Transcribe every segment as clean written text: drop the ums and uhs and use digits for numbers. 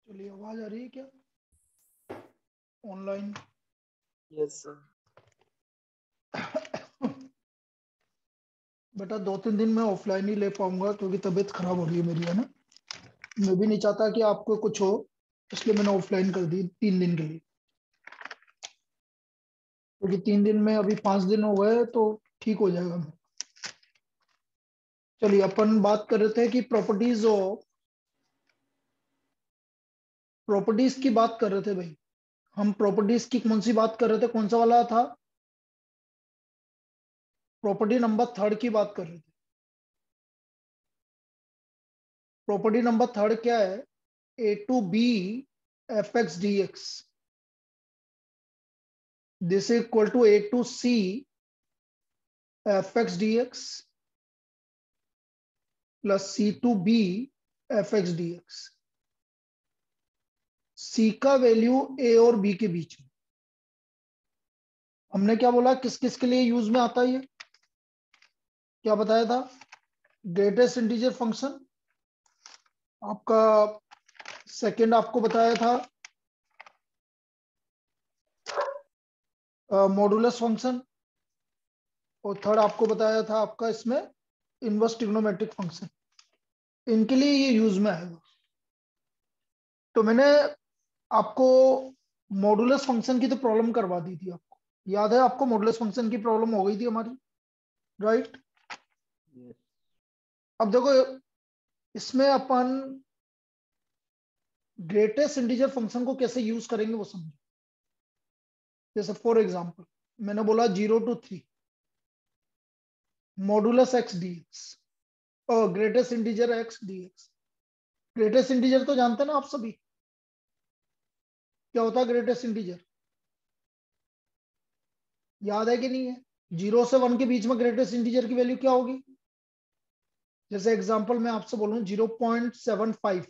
चलिए, आवाज आ रही है क्या ऑनलाइन? Yes sir. बेटा 2-3 दिन में ऑफलाइन ही ले पाऊंगा क्योंकि तबीयत खराब हो रही है मेरी, है ना। मैं भी नहीं चाहता कि आपको कुछ हो, इसलिए मैंने ऑफलाइन कर दी 3 दिन के लिए। क्योंकि 3 दिन में अभी 5 दिन हो गए तो ठीक हो जाएगा। चलिए, अपन बात कर रहे थे कि प्रॉपर्टीज की बात कर रहे थे भाई। हम प्रॉपर्टीज की कौन सी बात कर रहे थे, कौन सा वाला था? प्रॉपर्टी नंबर 3 की बात कर रहे थे। प्रॉपर्टी नंबर 3 क्या है? A to B F x D X, this is equal to A to C F x D X plus C to B F x D X. C का value ए और B के बीच में। हमने क्या बोला, किस किस के लिए यूज में आता है ये? क्या बताया था? ग्रेटेस्ट इंटीजर फंक्शन आपका, सेकंड आपको बताया था मॉडुलस फंक्शन, और थर्ड आपको बताया था आपका इसमें इनवर्स ट्रिग्नोमेट्रिक फंक्शन। इनके लिए ये यूज में आएगा। तो मैंने आपको मॉडुलस फंक्शन की तो प्रॉब्लम करवा दी थी। आपको याद है? आपको मॉडुलस फंक्शन की प्रॉब्लम हो गई थी हमारी, राइट? यस अब देखो, इसमें अपन ग्रेटेस्ट इंटीजर फंक्शन को कैसे यूज करेंगे वो समझो। जैसे फॉर एग्जांपल मैंने बोला 0 to 3 modulus X D X और greatest integer X D X. Greatest integer तो जानते हैं ना आप सभी, क्या होता है ग्रेटेस्ट इंटीजर? याद है कि नहीं है? 0 से 1 के बीच में ग्रेटेस्ट इंटीजर की वैल्यू क्या होगी? जैसे एग्जांपल मैं आपसे बोलूं 0.75,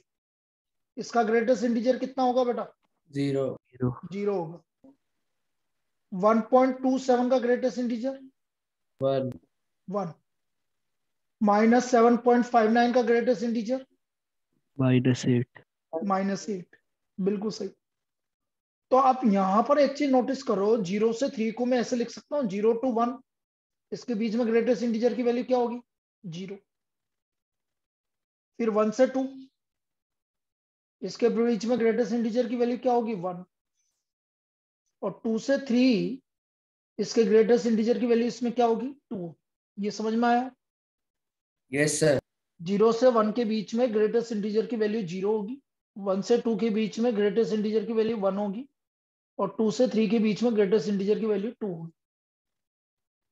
इसका ग्रेटेस्ट इंटीजर कितना होगा बेटा? जीरो। 0 होगा। 1.27 का ग्रेटेस्ट इंटीजर? वन। 1। -7.59 का ग्रेटेस्ट इंटीजर? -8। -8। बिल्कुल सही। तो आप यहां पर एक चीज नोटिस करो, 0 से 3 को मैं ऐसे लिख सकता हूँ 0 to 1, इसके बीच में ग्रेटेस्ट इंटीजर की वैल्यू क्या होगी? 0। फिर 1 से 2, इसके बीच में ग्रेटेस्ट इंटीजर की वैल्यू क्या होगी? 1। और 2 से 3, इसके ग्रेटेस्ट इंटीजर की वैल्यू इसमें क्या होगी? 2। ये समझ में आया? Yes sir. 0 से 1 के बीच में ग्रेटेस्ट इंटीजर की वैल्यू 0 होगी, 1 से 2 के बीच में ग्रेटेस्ट इंटीजर की वैल्यू 1 होगी, और 2 से 3 के बीच में ग्रेटेस्ट इंटीजर की वैल्यू 2 होगी।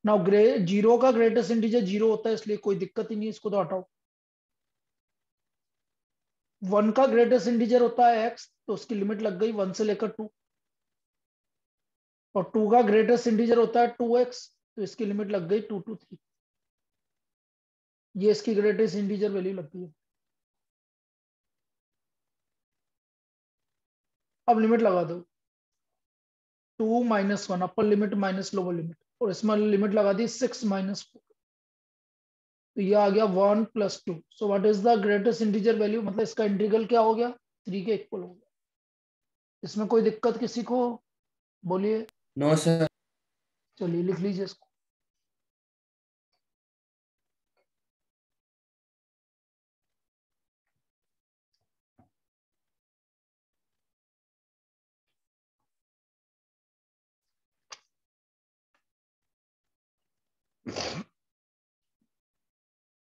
नाउ 0 का ग्रेटेस्ट इंटीजर 0 होता है, इसलिए कोई दिक्कत ही नहीं, इसको तो हटाओ। 1 का ग्रेटेस्ट इंटीजर होता है x, तो उसकी लिमिट लग गई 1 से लेकर 2। और 2 का ग्रेटेस्ट इंटीजर होता है 2x, तो इसकी लिमिट लग गई 2 to 3। ये इसकी ग्रेटेस्ट इंटीजर वैल्यू लग गई है। अब लिमिट लगा दो, 2 - 1 upper limit minus lower limit, और इसमें लिमिट लगा दी 6 - 4, तो ये आ गया 1 + 2। सो what is the greatest integer value, मतलब इसका इंटीग्रल क्या हो गया? 3 के इक्वल हो गया। इसमें कोई दिक्कत किसी को? बोलिए। No sir. चलिए लिख लीजिए इसको।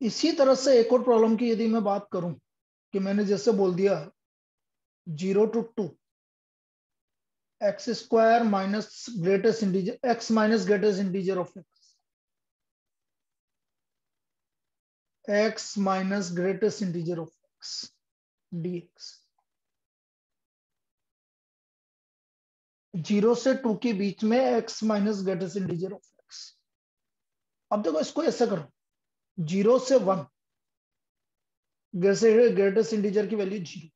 इसी तरह से एक और प्रॉब्लम की यदि मैं बात करूं, कि मैंने जैसे बोल दिया 0 to 2 x² minus greatest integer x minus greatest integer of x minus greatest integer of x dx। 0 से 2 के बीच में x minus greatest integer of x। अब देखो इसको ऐसे करो, 0 से 1 ग्रेटेस्ट इंटीजर की वैल्यू 0,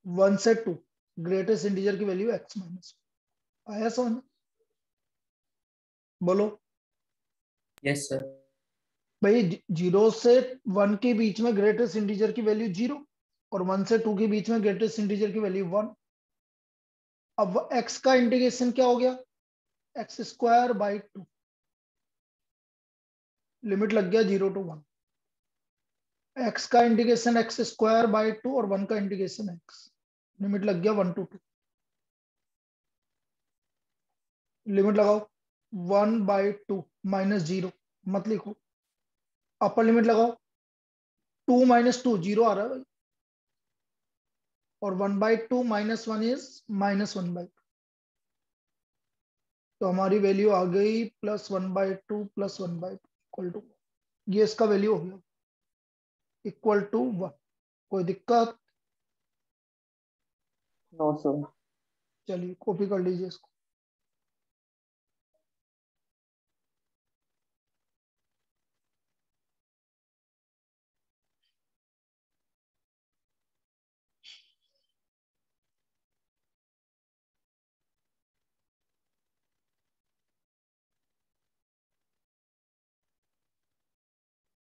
1 से 2 ग्रेटेस्ट इंटीजर की वैल्यू x माइनस। आया समझ? बोलो यस सर। भाई। 0 से 1 के बीच में ग्रेटेस्ट इंटीजर की वैल्यू 0, और 1 से 2 के बीच में ग्रेटेस्ट इंटीजर की वैल्यू 1। अब x का इंटीग्रेशन क्या हो गया, एक्स स्क्वायर बाई 2, लिमिट लग गया 0 to 1। x का इंटीग्रेशन एक्स स्क्वायर बाई 2 और 1 का इंटीग्रेशन x, लिमिट लग गया 1 to 2। लिमिट लगाओ 1/2 -0 मत लिखो, अपर लिमिट लगाओ 2 - 2 0 आ रहा है भाई, और 1/2 -1 इज -1/2। तो हमारी वैल्यू आ गई +1/2 +1/2 इक्वल टू, ये इसका वैल्यू हो गया इक्वल टू 1। कोई दिक्कत? No sir. चलिए कॉपी कर लीजिए इसको।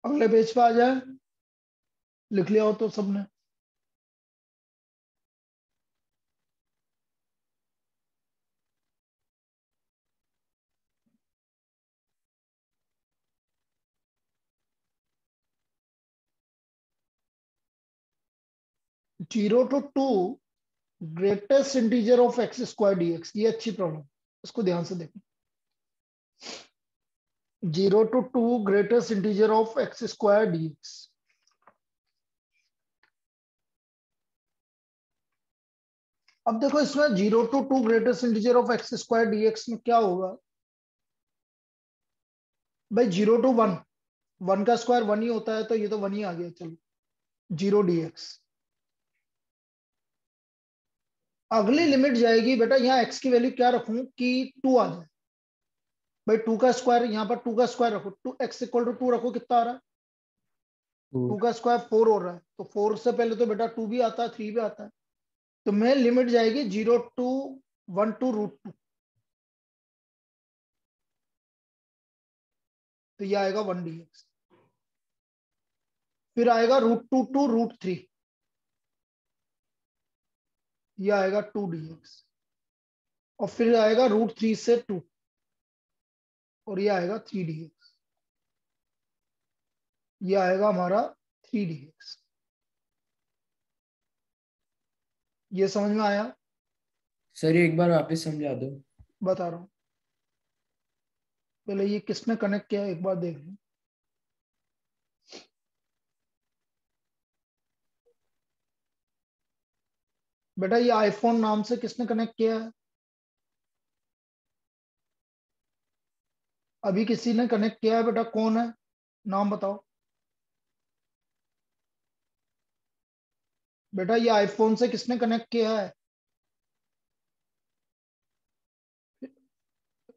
अगले पेज पे आ जाए, लिख लिया हो तो सबने। Zero to two greatest integer of x square dx, ये अच्छी प्रॉब्लम, इसको ध्यान से देखो। 0 to 2 greatest integer of x square dx. अब देखो इसमें 0 to 2 greatest integer of x square dx में क्या होगा भाई, 0 to 1, 1 का स्क्वायर 1 ही होता है, तो ये तो 1 ही आ गया। चलो 0 dx, अगली लिमिट जाएगी बेटा, यहाँ x की वैल्यू क्या रखूं कि 2 आ जाए भाई, 2 का स्क्वायर, यहाँ पर 2 का स्क्वायर रखो, 2 x इक्वल टू 2 रखो, कितना आ रहा है 2 का स्क्वायर 4 हो रहा है, तो 4 से पहले तो बेटा 2 भी आता है 3 भी आता है, तो मैं लिमिट जाएगी 0 to 1 to √2, तो ये आएगा 1 dx। फिर आएगा √2 to √3, ये आएगा 2 dx। और फिर आएगा √3 से 2, और ये आएगा 3 dx। ये आएगा हमारा 3 dx। ये समझ में आया? सर ये एक बार वापस समझा दो। बता रहा हूं, पहले ये किसने कनेक्ट किया एक बार देख लो। बेटा ये आईफोन नाम से किसने कनेक्ट किया है? अभी किसी ने कनेक्ट किया है बेटा, कौन है, नाम बताओ बेटा, ये आईफोन से किसने कनेक्ट किया है?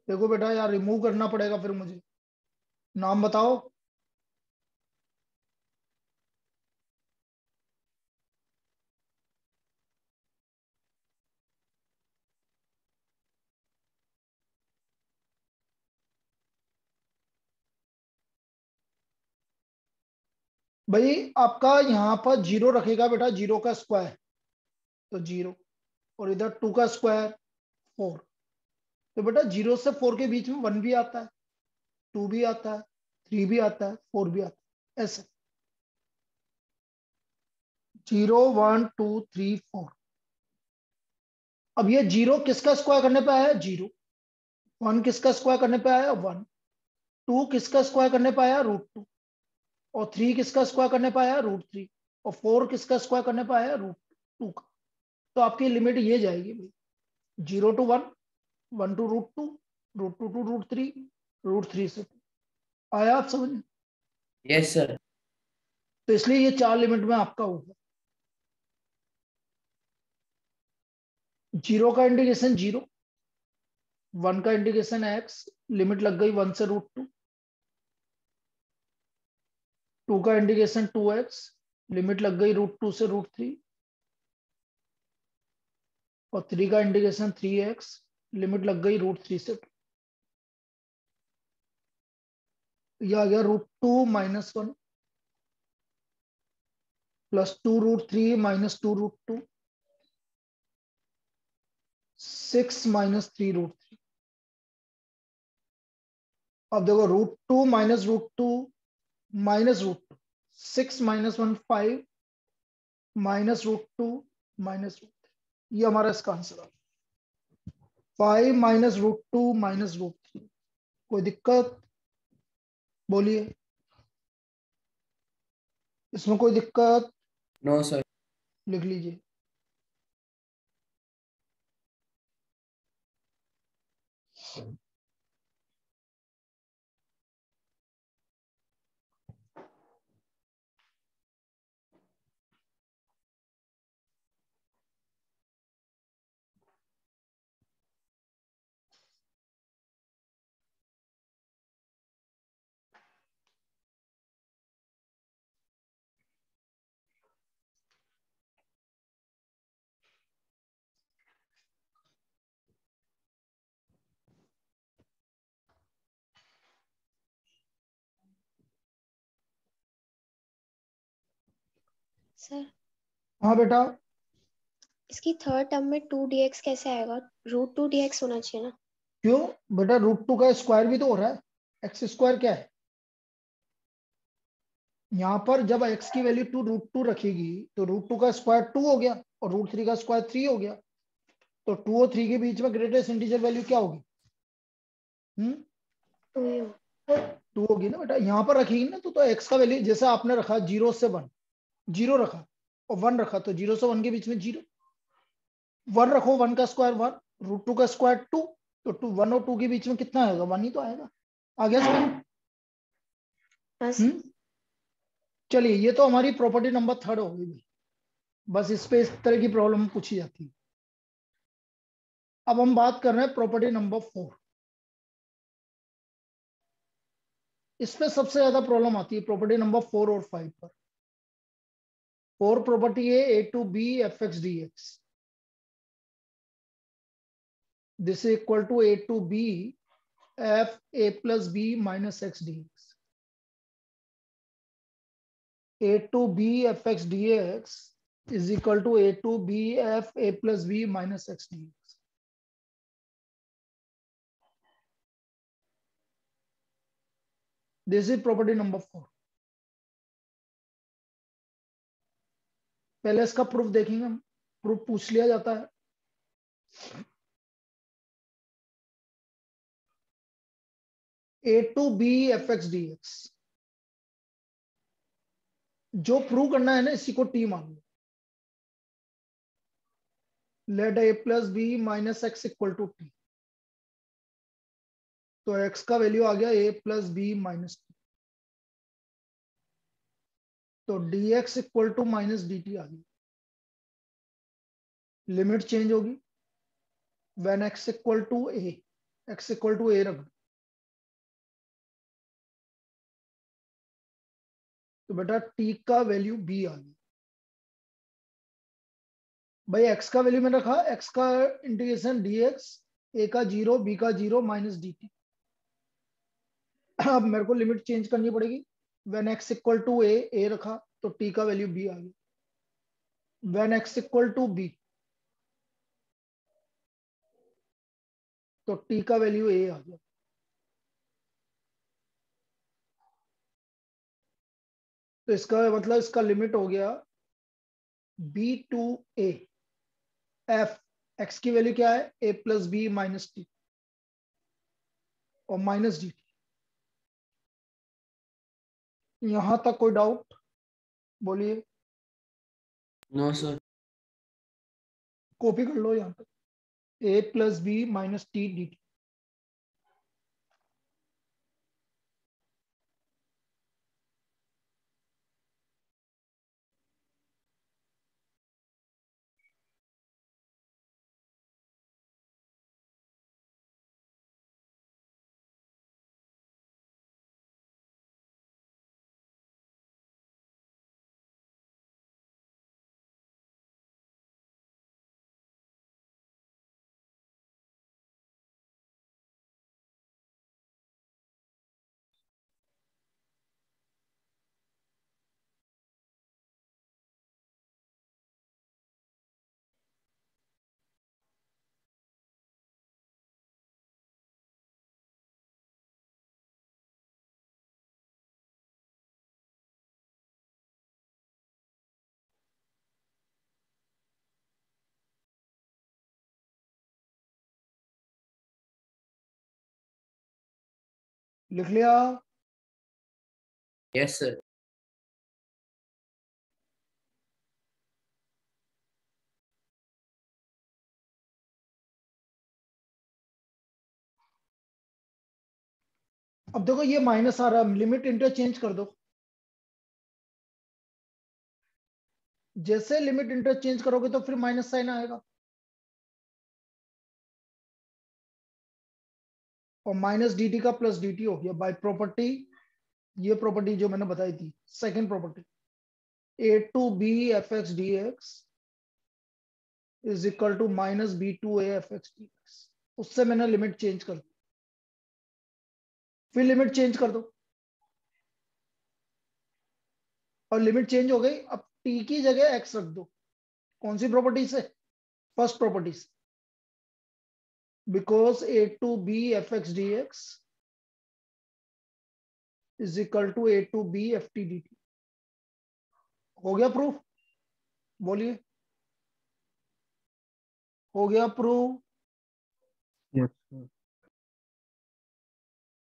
देखो बेटा यार, रिमूव करना पड़ेगा फिर मुझे, नाम बताओ। भाई आपका यहाँ पर 0 रखेगा बेटा, 0 का स्क्वायर तो 0, और इधर 2 का स्क्वायर 4, तो बेटा 0 से 4 के बीच में 1 भी आता है, 2 भी आता है, 3 भी आता है, 4 भी आता है, ऐसे 0 1 2 3 4। अब ये 0 किसका स्क्वायर करने पे आया? 0। 1 किसका स्क्वायर करने पे आया? 1। 2 किसका स्क्वायर करने पे आया? √2। और 3 किसका स्क्वायर करने पे आया? √3। और 4 किसका स्क्वायर करने पे आया? √2 का। तो आपकी लिमिट ये जाएगी भाई, 0 to 1, 1 to √2, √2 to √3, √3 से 2। आया आप समझ में? Yes sir. तो इसलिए ये 4 लिमिट में आपका होगा। 0 का इंटीग्रेशन 0, 1 का इंटीग्रेशन x, लिमिट लग गई 1 से √2, 2 का इंटीग्रेशन 2x, लिमिट लग गई √2 से √3, और 3 का इंटीग्रेशन 3x, लिमिट लग गई √3 से 2। ये आ गया √2 - 1। Plus 2√3 minus 2√2, 6 minus 3√3। अब देखो √2 minus √2 minus √2, 6 minus 1 5 minus √2 minus √3, ये हमारा इसका आंसर है। 5 माइनस √2 माइनस √3। कोई दिक्कत बोलिए, इसमें कोई दिक्कत? No sir. लिख लीजिए। सर हाँ बेटा, इसकी थर्ड टर्म में 2 dx कैसे आएगा? √2 dx होना चाहिए ना। क्यों बेटा? √2 का स्क्वायर भी तो हो रहा है। एक्स स्क्वायर क्या है? यहाँ पर जब x की वैल्यू √2 रखेगी तो √2 का स्क्वायर 2 हो गया और √3 का स्क्वायर 3 हो गया। तो 2 और 3 के बीच में ग्रेटेस्ट इंटीजर वैल्यू क्या होगी? 2 2 होगी ना बेटा। यहाँ पर रखेगी ना तो x का वैल्यू जैसे आपने रखा 0 से 1, 0 रखा और 1 रखा, तो 0 से 1 के बीच में 0, 1 रखो, 1 का स्क्वायर 1, √2 का स्क्वायर 2, तो 1 और 2 के बीच में कितना आएगा? 1 ही तो आएगा। आ गया समझ? बस। चलिए, ये तो हमारी प्रॉपर्टी नंबर 3 होगी भाई। बस इस पे इस तरह की प्रॉब्लम पूछी जाती है। अब हम बात कर रहे हैं प्रॉपर्टी नंबर 4। इस पे सबसे ज्यादा प्रॉब्लम आती है प्रॉपर्टी नंबर 4 और 5 पर। 4 प्रॉपर्टी है a to b fx dx, this is equal to a to b f a plus b minus x dx। a to b fx dx is equal to a to b f a plus b minus x dx। This is property number 4। पहले इसका proof देखेंगे हम। Proof पूछ लिया जाता है। a to b fx dx, जो prove करना है ना, इसी को t मान लो। Let a plus B minus X equal to T, तो x का वैल्यू आ गया a plus B minus T, तो dx equal to minus D T आ गई। लिमिट चेंज होगी when x equal to a, x equal to a रख दो। तो बेटा t का वैल्यू b आ गई। भाई x का वैल्यू मैंने रखा, x का इंटीग्रेशन dx, a का 0 b का 0 माइनस डी टी। अब मेरे को लिमिट चेंज करनी पड़ेगी। When x equal to a रखा तो t का वैल्यू b आ गई। When x equal to b तो t का वैल्यू a आ गया। तो इसका मतलब इसका लिमिट हो गया b to a f, x की वैल्यू क्या है? a plus B minus t और माइनस डी टी। यहां तक कोई डाउट बोलिए। No sir. कॉपी कर लो यहाँ पे, a plus B minus T D t. लिख लिया? Yes, sir. अब देखो ये माइनस आ रहा है, लिमिट इंटरचेंज कर दो। जैसे लिमिट इंटरचेंज करोगे तो फिर माइनस साइन आएगा, और माइनस डी टी का प्लस डी टी हो गया बाय प्रॉपर्टी। ये प्रॉपर्टी जो मैंने बताई थी, second property, a to B F x D x is equal to minus b to a f x D x. उससे मैंने लिमिट चेंज कर दी, फिर लिमिट चेंज कर दो, और लिमिट चेंज हो गई। अब टी की जगह एक्स रख दो। कौन सी प्रॉपर्टी से? फर्स्ट प्रॉपर्टी से, because a to B F x D x is equal to A to B f t D t. हो गया प्रूफ? बोलिए, हो गया प्रूफ? Yes, sir.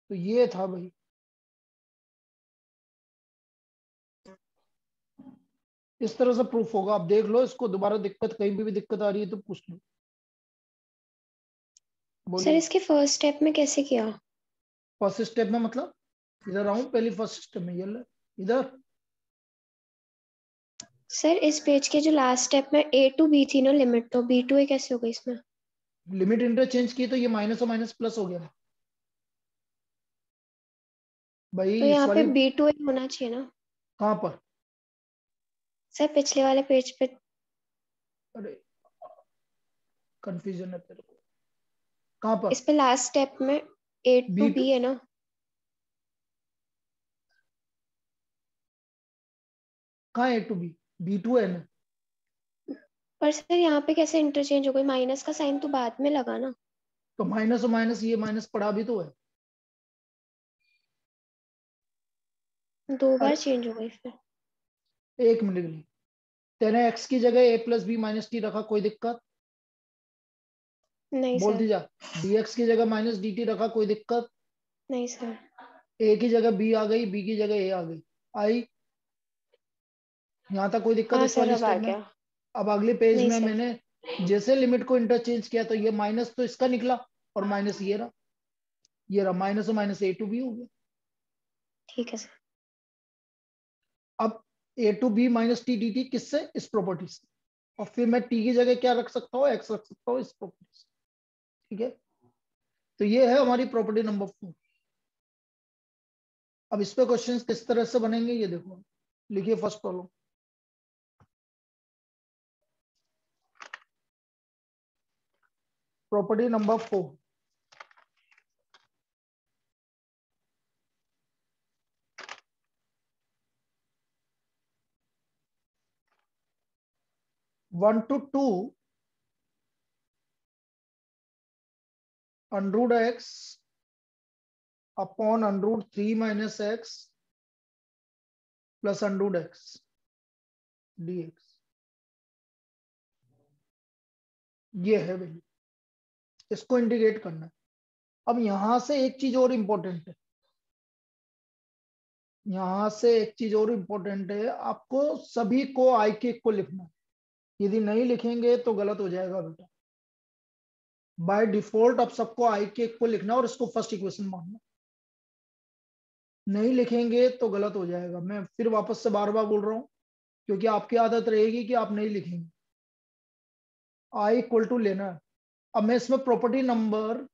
तो ये था भाई, इस तरह से प्रूफ होगा। आप देख लो इसको, दोबारा दिक्कत कहीं भी दिक्कत आ रही है तो पूछ लो। सर बोलिए। इसके फर्स्ट स्टेप में कैसे किया? फर्स्ट स्टेप में मतलब इधर आऊं, पहली फर्स्ट स्टेप में ये ले, इधर सर इस पेज के जो लास्ट स्टेप में ए टू बी थी ना लिमिट, तो बी टू ए कैसे हो गई इसमें? लिमिट इंटरचेंज की तो ये माइनस और माइनस प्लस हो गया भाई। तो इस यहाँ पे वाली बी टू ए होना चाहिए ना कहां पर? सर, पिछले वाले पेज पे। अरे कंफ्यूजन है तेरे को, कहां पर? इस पे लास्ट स्टेप में ए टू बी टू बी है ना? कहाँ? ए टू बी, बी टू है ना? पर सर यहाँ पे कैसे इंटरचेंज हो गई? माइनस का साइन तो बाद में लगा ना। तो माइनस और माइनस, ये माइनस पढ़ा भी तो है। दो बार अरे चेंज हो गई फिर। एक मिनट के लिए, तेने एक्स की जगह ए प्लस बी माइनस टी रखा, कोई दिक्कत? नहीं बोल सर। दी जा। डी एक्स की जगह माइनस डी टी रखा, कोई दिक्कत? नहीं सर। ए की जगह बी आ गई, बी की जगह ए आ गई, आई? यहां तक कोई दिक्कत हाँ इस सर, वाली अब आ स्टेप में? गया। अब अगले पेज नहीं में सर। मैंने जैसे लिमिट को इंटरचेंज किया तो ये माइनस तो इसका निकला, और माइनस ये रहा, ये रहा माइनस और माइनस ए टू बी हो गया। ठीक है सर। अब A to B minus T D T किससे? इस प्रॉपर्टी से। और फिर मैं टी की जगह क्या रख सकता हूँ? एक्स रख सकता हूँ इस प्रॉपर्टी से। ठीक है, तो ये है हमारी प्रॉपर्टी नंबर 4। अब इस पे क्वेश्चन किस तरह से बनेंगे ये देखो, लिखिए first problem. Property number 4, one to two under root x upon under root 3 minus x plus under root x D x. ये है वैल्यू, इसको इंटीग्रेट करना है। अब यहां से एक चीज और इंपॉर्टेंट है, यहां से एक चीज और इंपॉर्टेंट है, आपको सभी को आई के को लिखना है। यदि नहीं लिखेंगे तो गलत हो जाएगा बेटा। बाय डिफॉल्ट अब सबको आई के को लिखना और इसको फर्स्ट इक्वेशन मानना। नहीं लिखेंगे तो गलत हो जाएगा। मैं फिर वापस से बार बार बोल रहा हूं, क्योंकि आपकी आदत रहेगी कि आप नहीं लिखेंगे। आई इक्वल टू लेना है। अब मैं इसमें प्रॉपर्टी नंबर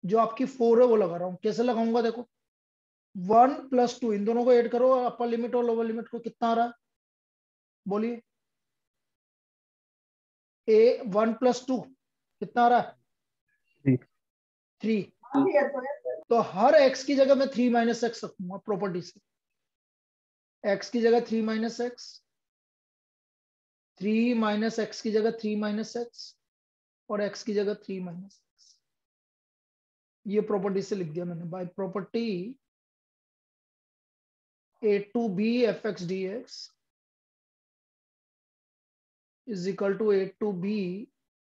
जो आपकी 4 है वो लगा रहा हूं। कैसे लगाऊंगा? देखो, 1 प्लस 2, इन दोनों को ऐड करो, अपर लिमिट और लोअर लिमिट को, कितना आ रहा है? बोलिए। ए 1 प्लस 2 कितना आ रहा है? 3. 3। तो हर एक्स की जगह मैं 3 माइनस एक्स रखूंगा प्रॉपर्टी से। एक्स की जगह 3 माइनस एक्स, 3 माइनस एक्स की जगह 3 माइनस एक्स, और एक्स की जगह 3 माइनस एक्स। ये प्रॉपर्टी से लिख दिया मैंने। By property a to B F x D x is equal to A to B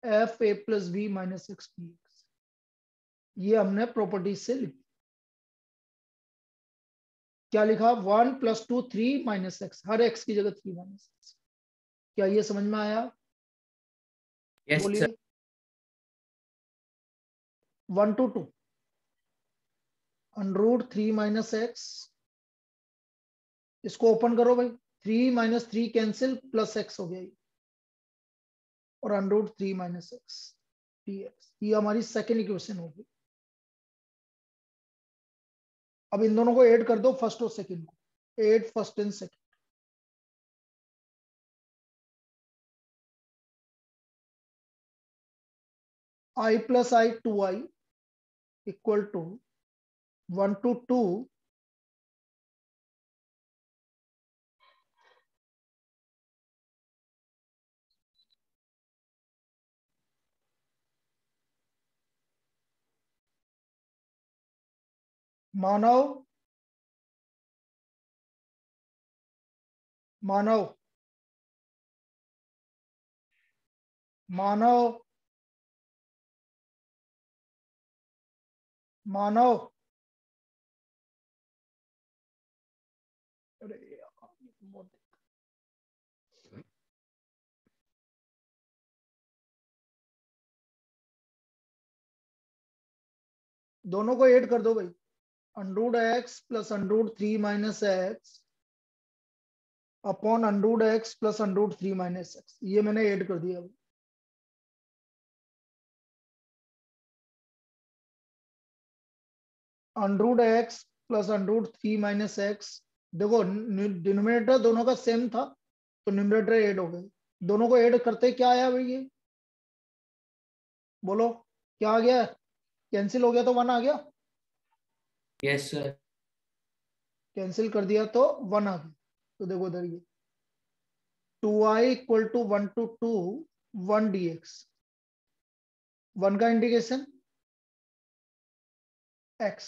f a plus B minus x D x. ये हमने प्रॉपर्टी से लिख दिया। क्या लिखा, 1+2 3 - x, हर x की जगह 3 - x। क्या ये समझ में आया? Yes, बोलिए। sir. 1 to 2 √3 - x, इसको ओपन करो भाई, 3 - 3 कैंसिल, प्लस x हो गया ये, और √3 - x dx, ये हमारी सेकेंड इक्वेशन होगी। अब इन दोनों को ऐड कर दो, फर्स्ट और सेकंड को, 8 first and second. I + I 2i equal to 1 to 2 Manav Manav Manav Manav अरे यार, बहुत- दोनों को ऐड कर दो भाई, √x + √3 - x upon √x + √3 - x, ये मैंने ऐड कर दिया अभी। √x + √3 - x, देखो डिनोमिनेटर दोनों का सेम था तो न्यूमरेटर ऐड हो गए, दोनों को ऐड करते क्या आया भाई, ये बोलो क्या आ गया, कैंसिल हो गया तो 1 आ गया, Yes, sir. कैंसिल कर दिया तो 1 आ गया। तो देखो इधर ये 2i = 1 to 2 1 dx, 1 का इंडिकेशन x,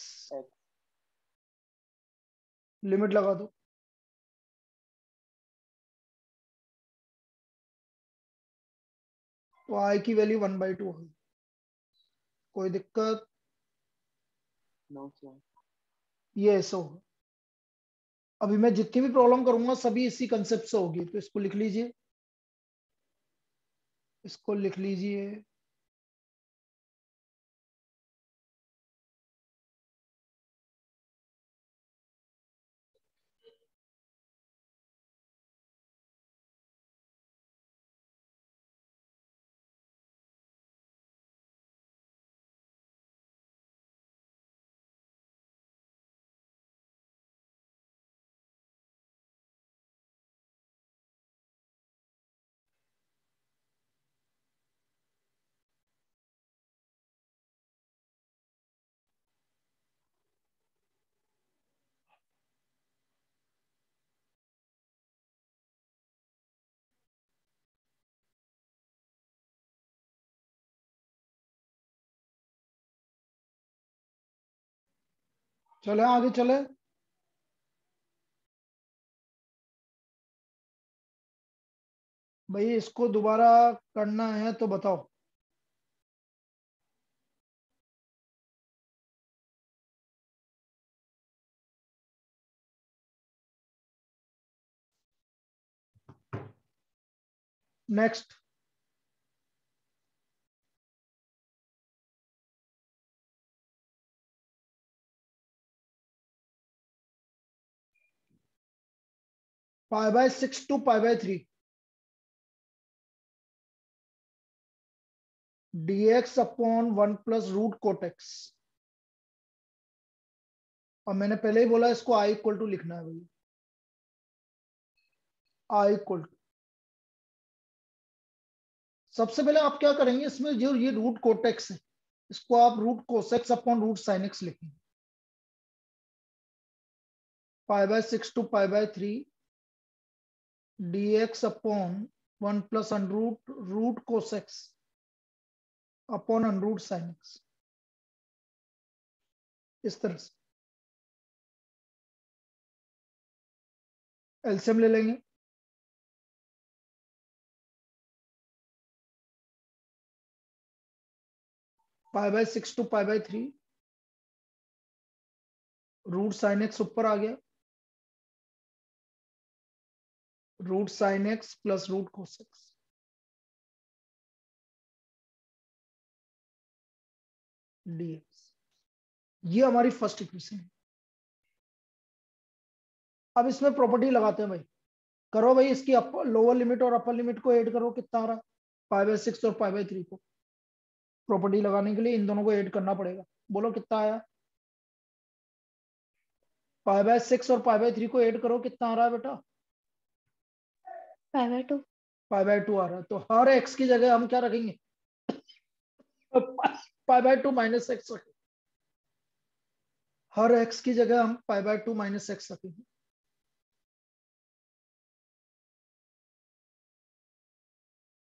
लिमिट लगा दो, तो i की वैल्यू 1/2 होगी। कोई दिक्कत? No, sir. ये ऐसा होगा। अभी मैं जितनी भी प्रॉब्लम करूंगा सभी इसी कंसेप्ट से होगी, तो इसको लिख लीजिए, इसको लिख लीजिए। चले आगे चले, भाई इसको दोबारा करना है तो बताओ। Next, π/6 to π/3 dx upon 1 + √cot x। और मैंने पहले ही बोला इसको i = लिखना है भाई, i = सबसे पहले आप क्या करेंगे, इसमें जो ये √cot x है इसको आप √cos x upon √sin x लिखेंगे। π/6 to π/3 dx upon 1 + √cos x upon √sin x, इस तरह से एलसीएम ले लेंगे। π/6 to π/3 √sin x ऊपर आ गया, root sine x plus root cos x dx। ये हमारी फर्स्ट इक्वेशन है। अब इसमें प्रॉपर्टी लगाते हैं भाई। करो भाई, इसकी लोअर लिमिट और अपर लिमिट को ऐड करो, कितना आ रहा है? π/6 और π/3 को प्रॉपर्टी लगाने के लिए इन दोनों को ऐड करना पड़ेगा। बोलो कितना आया? π/6 और π/3 को ऐड करो, कितना आ रहा है बेटा? π/2। π/2 आ रहा है। तो हर x की जगह हम क्या रखेंगे? π/2 माइनस एक्स रखेंगे। हर x की जगह हम π/2 माइनस एक्स रखेंगे।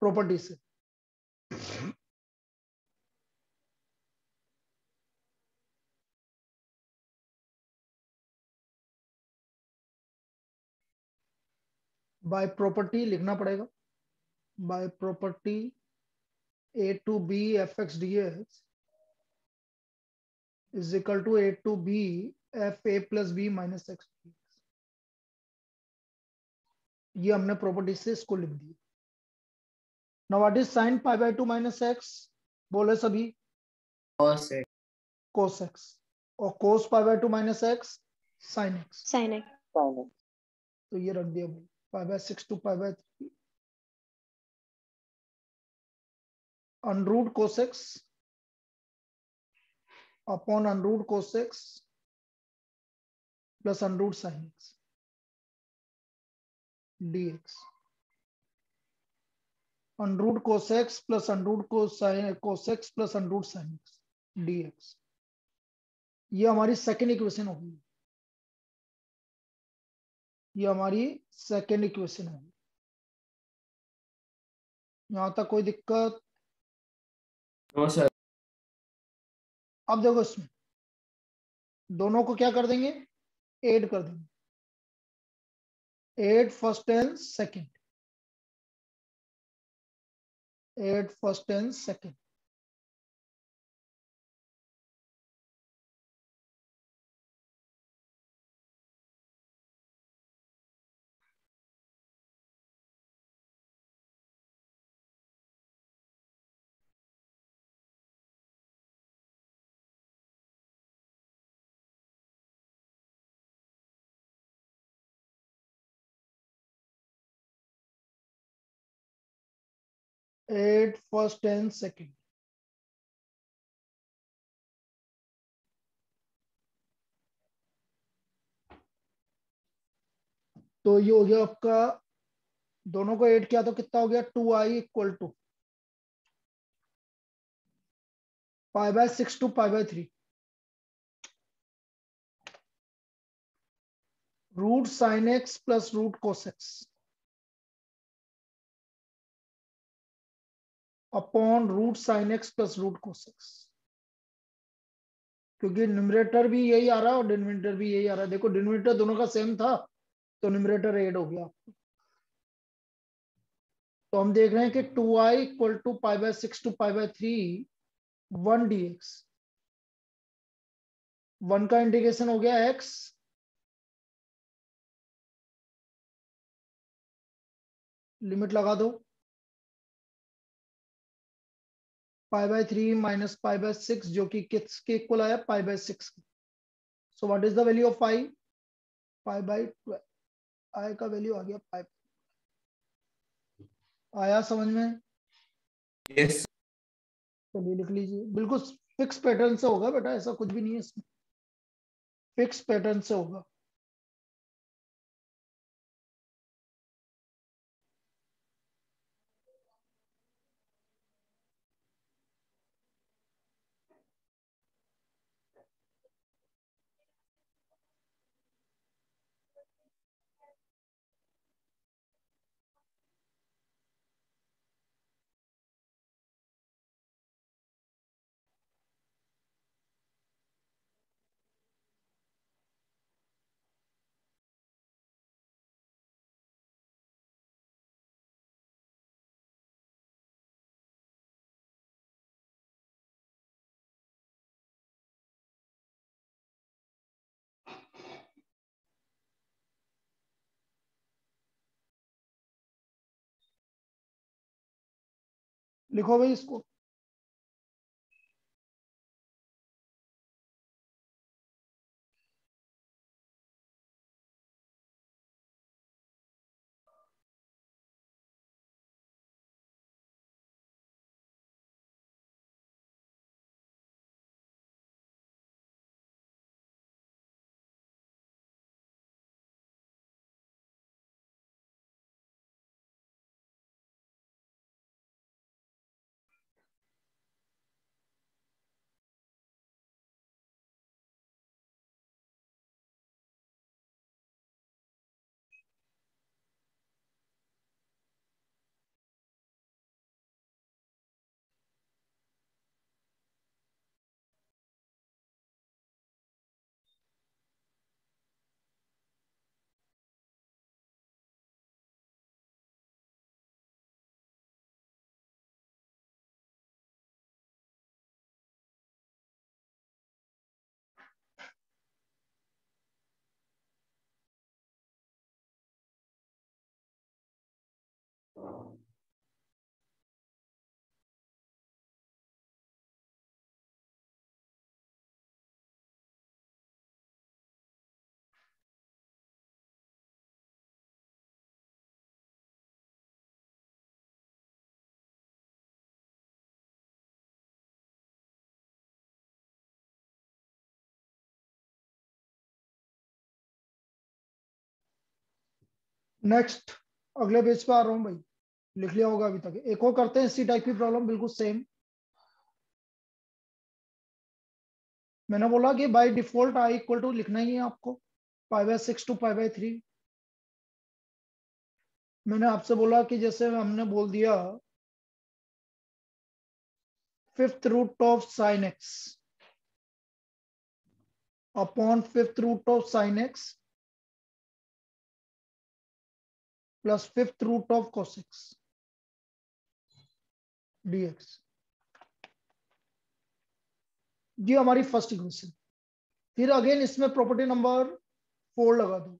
प्रॉपर्टी से बाय प्रॉपर्टी लिखना पड़ेगा। By property a to b fx dx is equal to a to b f a plus b minus x dx। ये हमने प्रॉपर्टी से इसको लिख दिया। Now what is sine π/2 minus X? बोले सभी। cos x, cos x। और cos π/2 minus X sin x। sin x। तो ये रख दिया भाई, π/6 to π/3 √ cos x upon √ cos x plus √ sin x dx। √ cos x plus √ cos x plus √ sin x dx। ये हमारी सेकेंड इक्वेशन होगी। ये हमारी सेकेंड इक्वेशन होगी। यहां तक कोई दिक्कत? no sir, अब देखो, इसमें दोनों को क्या कर देंगे? ऐड कर देंगे। Add first and second. Add first and second. Add first and second. तो ये हो गया आपका, दोनों को ऐड किया तो कितना हो गया? 2i equal to π/6 to π/3 root sine x plus root cos X upon root sine x plus root cos X. क्योंकि न्यूमरेटर भी यही आ रहा है और डिनोमिनेटर भी यही आ रहा है। देखो, डिनोमिनेटर दोनों का सेम था तो न्यूमरेटर ऐड हो गया। तो हम देख रहे हैं कि 2i equal to π/6 to π/3 1 dx। 1 का इंटीग्रेशन हो गया x, लिमिट लगा दो, π/3 माइनस π/6 जो कि किसके इक्वल आया? π/6। So what is the value of i? π/12। i का वैल्यू आ गया पाई। आया समझ में? yes sir, चलिए लिख लीजिए। बिल्कुल फिक्स पैटर्न से होगा बेटा, ऐसा कुछ भी नहीं है इसमें। फिक्स पैटर्न से होगा। लिखो भाई इसको। नेक्स्ट अगले पेज पे आ रहा हूँ भाई, लिख लिया होगा अभी तक। एक और करते हैं इसी टाइप की प्रॉब्लम, बिल्कुल सेम। मैंने बोला कि by default I equal to लिखना ही है आपको, π/6 टू π/3। मैंने आपसे बोला कि जैसे हमने बोल दिया fifth root of sine x upon fifth root of sine x plus fifth root of cos x dx, ये हमारी फर्स्ट इक्वेशन। फिर अगेन इसमें प्रॉपर्टी नंबर 4 लगा दो,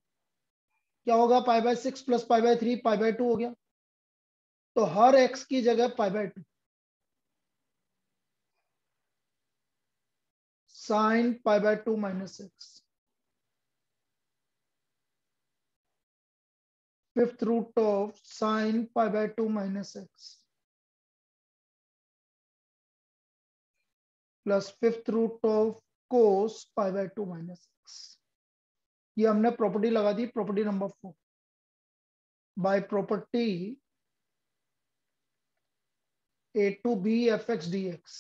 क्या होगा π/6 प्लस π/3 π/2 हो गया। तो हर x की जगह π/2 sine π/2 minus X, fifth root of sine π/2 minus x plus fifth root of cos π/2 minus X. ये हमने प्रॉपर्टी लगा दी, property number 4। By property a to b fx dx,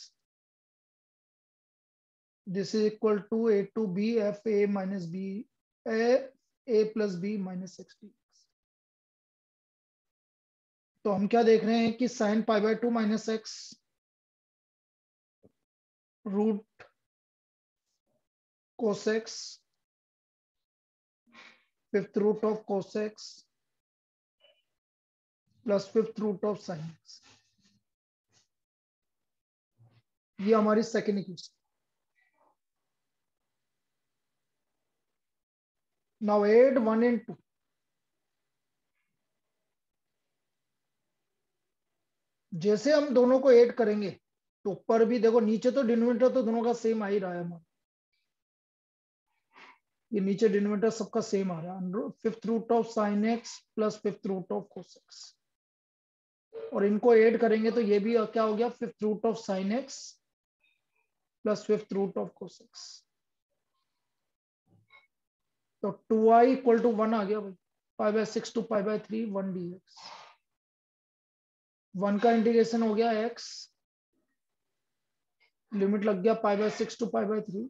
this is equal to a to b f a minus b a plus b minus x dx। तो हम क्या देख रहे हैं कि sine π/2 minus x root cos x fifth root of cos x plus fifth root of sine x, ये हमारी second equation. Now add 1 and 2। जैसे हम दोनों को ऐड करेंगे तो ऊपर भी देखो, नीचे तो डिनोमिनेटर तो दोनों का सेम आ ही रहा है हमारा, ये नीचे डिनोमिनेटर सबका सेम आ रहा है, fifth root of sine x plus fifth root of cos x। और इनको ऐड करेंगे तो ये भी क्या हो गया, fifth root of sine x plus fifth root of cos x। तो 2i इक्वल टू 1 आ गया भाई, π/6 टू π/3 1 dx। 1 का इंटीग्रेशन हो गया x, लिमिट लग गया π/6 to π/3।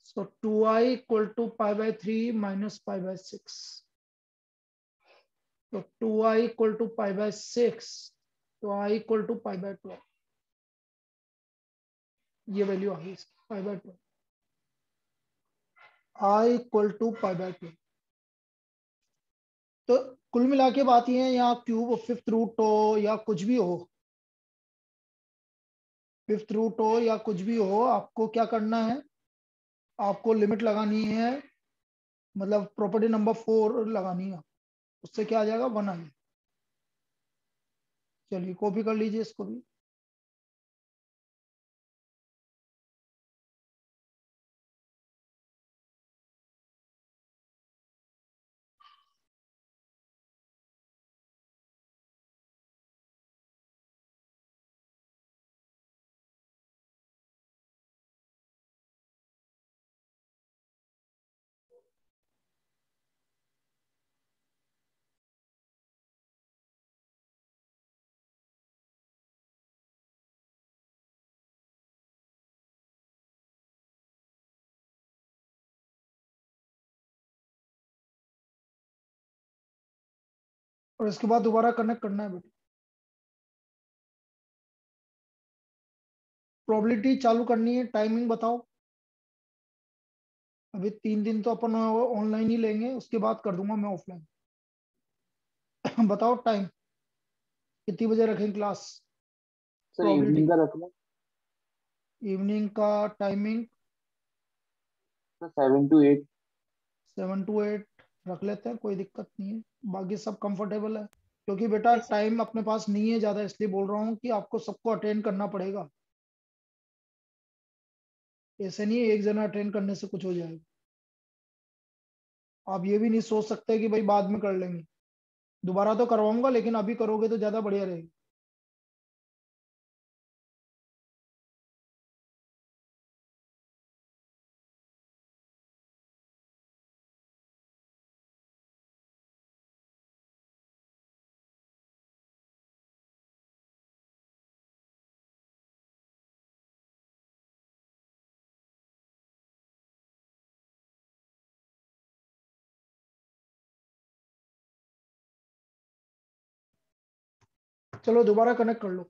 So 2i equal to π/3 minus π/6. So 2i equal to π/6, तो i equal to π/12। ये वैल्यू आ गई इसकी π/12, i equal to π/12। तो कुल मिला के बात ये है, यहाँ क्यूब फिफ्थ रूट हो या कुछ भी हो, फिफ्थ रूट हो या कुछ भी हो, आपको क्या करना है, आपको लिमिट लगानी है, मतलब प्रॉपर्टी नंबर 4 लगानी है, उससे क्या आ जाएगा 1 आ जाएगा। चलिए कॉपी कर लीजिए इसको भी। और इसके बाद दोबारा कनेक्ट करना है बेटा। प्रोबेबिलिटी चालू करनी है, टाइमिंग बताओ। अभी 3 दिन तो अपन ऑनलाइन ही लेंगे, उसके बाद कर दूंगा मैं ऑफलाइन। बताओ टाइम कितनी बजे रखें क्लास। सर प्रोबेबिलिटी इवनिंग का रख लो। इवनिंग का टाइमिंग सर 7 to 8। 7 to 8 रख लेते हैं, कोई दिक्कत नहीं है। बाकी सब कंफर्टेबल है, क्योंकि बेटा जैसे टाइम अपने पास नहीं है ज़्यादा, इसलिए बोल रहा हूँ कि आपको सबको अटेंड करना पड़ेगा। ऐसे नहीं है एक जना अटेंड करने से कुछ हो जाएगा। आप ये भी नहीं सोच सकते कि भाई बाद में कर लेंगे। दोबारा तो करवाऊंगा, लेकिन अभी करोगे तो ज़्यादा बढ़िया रहेगा। चलो दोबारा कनेक्ट कर लो।